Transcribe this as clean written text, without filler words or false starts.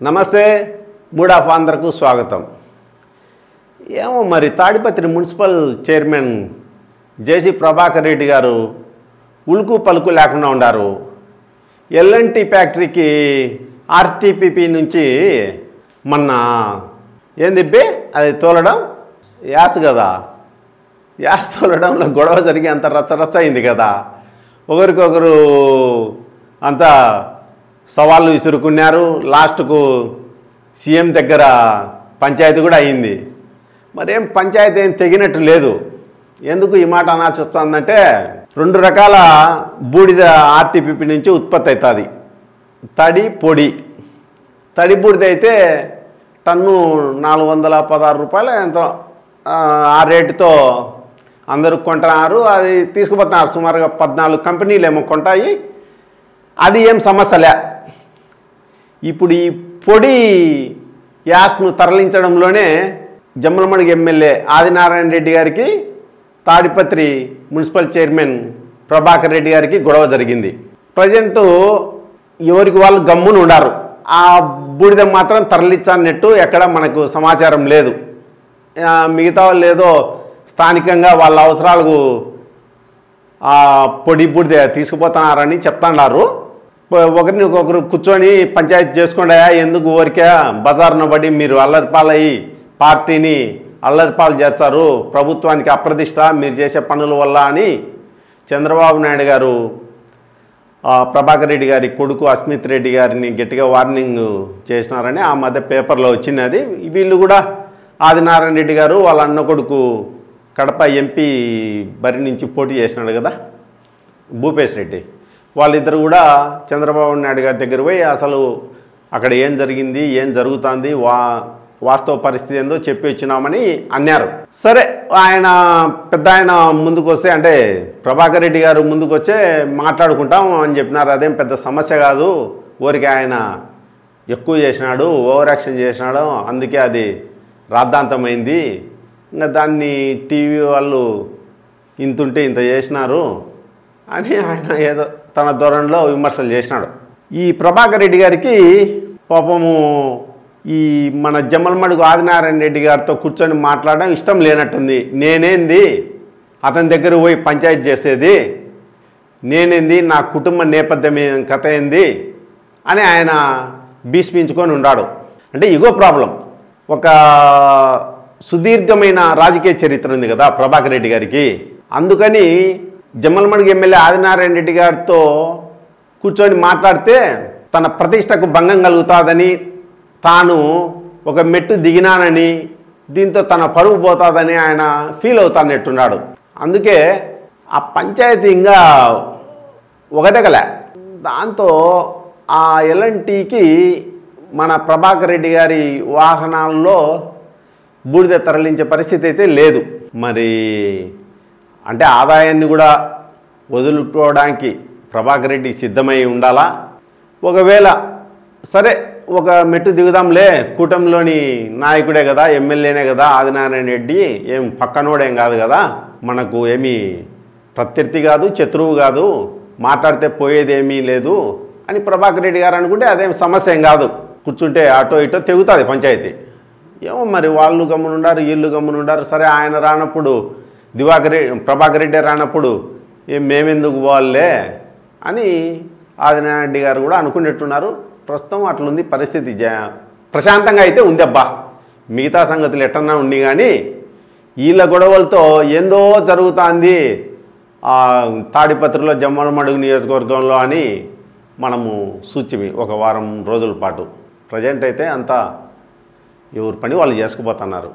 నమస్తే mood of ఆంధ్రకు స్వాగతం. ఏమో మరి తాడిపత్రి మున్సిపల్ చైర్మన్ జేసీ ప్రభాకర్ రెడ్డి గారు ఉలుకు పలుకు లేకుండా ఉన్నారు. ఎల్ఎన్టీ ఫ్యాక్టరీకి ఆర్టీపీపీ నుంచి మొన్న ఏందిబ్బే అది తోలడం యాస్ కదా, యాస్ తోలడంలో గొడవ జరిగి అంత రచ్చరచ్చ అయింది కదా. ఒకరికొకరు అంతా సవాళ్ళు విసురుకున్నారు. లాస్ట్కు సీఎం దగ్గర పంచాయతీ కూడా అయింది. మరేం పంచాయతీ ఏం తెగినట్టు లేదు. ఎందుకు ఈ మాట అనాల్సి వస్తుందంటే, 2 రకాల బూడిద ఆర్టీపీపీ నుంచి ఉత్పత్తి అవుతుంది. తడి, పొడి. తడి బూడిద అయితే టన్ను 416 రూపాయలు ఎంతో ఆ రేటుతో అందరూ కొంటున్నారు. అది తీసుకుపోతున్నారు. సుమారుగా 14 కంపెనీలు ఏమో కొంటాయి. అది ఏం సమస్యలే. ఇప్పుడు ఈ పొడి యాస్ను తరలించడంలోనే జమ్మలమడుగు ఎమ్మెల్యే ఆదినారాయణ రెడ్డి గారికి తాడిపత్రి మున్సిపల్ చైర్మన్ ప్రభాకర్ రెడ్డి గారికి గొడవ జరిగింది. ప్రజెంటు ఎవరికి వాళ్ళు గమ్మున ఉండారు. ఆ బూడిద మాత్రం తరలించాలన్నట్టు ఎక్కడ మనకు సమాచారం లేదు. మిగతా వాళ్ళు ఏదో స్థానికంగా వాళ్ళ అవసరాలకు ఆ పొడి బూడిద తీసుకుపోతున్నారని చెప్తున్నారు. ఒకరిని ఒకరు కూర్చొని పంచాయతీ చేసుకోండి, ఎందుకు ఊరికే బజార్ను పడి మీరు అల్లరిపాలయ్యి పార్టీని అల్లరిపాలు చేస్తారు, ప్రభుత్వానికి అప్రదిష్ట మీరు చేసే పనుల వల్ల అని చంద్రబాబు నాయుడు గారు ప్రభాకర్ రెడ్డి గారి కొడుకు అస్మిత్ రెడ్డి గారిని గట్టిగా వార్నింగ్ చేసినారని ఆ మధ్య పేపర్లో వచ్చినది. వీళ్ళు కూడా ఆదినారాయణ రెడ్డి గారు వాళ్ళ అన్న కొడుకు కడప ఎంపీ బరి నుంచి పోటీ చేసినాడు కదా, భూపేష్ రెడ్డి, వాళ్ళిద్దరు కూడా చంద్రబాబు నాయుడు గారి దగ్గర పోయి అసలు అక్కడ ఏం జరిగింది, ఏం జరుగుతుంది, వాస్తవ పరిస్థితి ఏందో చెప్పి వచ్చినామని అన్నారు. సరే, పెద్ద ఆయన ముందుకు వస్తే, అంటే ప్రభాకర్ రెడ్డి గారు ముందుకు వచ్చే మాట్లాడుకుంటాం అని చెప్పినారు. అదేం పెద్ద సమస్య కాదు, ఊరికి ఆయన ఎక్కువ చేసినాడు, ఓవర్ యాక్షన్ చేసినాడు, అందుకే అది రాద్ధాంతమైంది, ఇంకా దాన్ని టీవీ వాళ్ళు ఇంతుంటే ఇంత చేసినారు అని ఆయన ఏదో తన ధోరణిలో విమర్శలు చేసినాడు. ఈ ప్రభాకర్ రెడ్డి గారికి పాపము ఈ మన జమ్మలమడుగు ఆదినారాయణ రెడ్డి గారితో కూర్చొని మాట్లాడడం ఇష్టం లేనట్టుంది. నేనేంది అతని దగ్గర పోయి పంచాయతీ చేసేది, నేనేంది నా కుటుంబ నేపథ్యం కథ ఏంది అని ఆయన భీష్మించుకొని ఉన్నాడు. అంటే ఇగో ప్రాబ్లం. ఒక సుదీర్ఘమైన రాజకీయ చరిత్ర ఉంది కదా ప్రభాకర్ రెడ్డి గారికి. అందుకని జమ్మలమడుగు ఎమ్మెల్యే ఆదినారాయణ రెడ్డి గారితో కూర్చొని మాట్లాడితే తన ప్రతిష్టకు భంగం కలుగుతుందని, తాను ఒక మెట్టు దిగినానని, దీంతో తన పరువు పోతుందని ఆయన ఫీల్ అవుతానట్టున్నాడు. అందుకే ఆ పంచాయతీ ఇంకా ఒకదగలే. దాంతో ఆ ఎల్ఎన్టీకి మన ప్రభాకర్ రెడ్డి గారి వాహనాల్లో బూడిద తరలించే పరిస్థితి అయితే లేదు. మరి అంటే ఆదాయాన్ని కూడా వదులుకోవడానికి ప్రభాకర్ రెడ్డి సిద్ధమై ఉండాలా? ఒకవేళ సరే ఒక మెట్టు దిగుదాంలే, కూటమిలోని నాయకుడే కదా, ఎమ్మెల్యేనే కదా ఆదినారాయణ రెడ్డి, ఏం పక్కనోడేం కాదు కదా, మనకు ఏమీ ప్రత్యర్థి కాదు, శత్రువు కాదు, మాట్లాడితే పోయేదేమీ లేదు అని ప్రభాకర్ రెడ్డి గారు అనుకుంటే అదేం సమస్య ఏం కాదు. కూర్చుంటే అటో ఇటో తెగుతుంది పంచాయతీ. ఏమో మరి వాళ్ళు గమ్మునుండారు, వీళ్ళు గమ్మునుండారు. సరే, ఆయన రానప్పుడు ప్రభాకర్ రెడ్డి రానప్పుడు మేమెందుకు పోవాలే అని ఆదినారాయణ రెడ్డి గారు కూడా అనుకునేట్టున్నారు. ప్రస్తుతం అట్లుంది పరిస్థితి. ప్రశాంతంగా అయితే ఉంది. అబ్బా, మిగతా సంగతులు ఎట్టన్నా ఉండి కానీ వీళ్ళ గొడవలతో ఏందో జరుగుతుంది తాడిపత్రిలో జమ్మలమడుగు నియోజకవర్గంలో అని మనము సూచిమి ఒక వారం రోజుల పాటు. ప్రజెంట్ అయితే అంతా ఎవరి పని వాళ్ళు చేసుకుపోతున్నారు.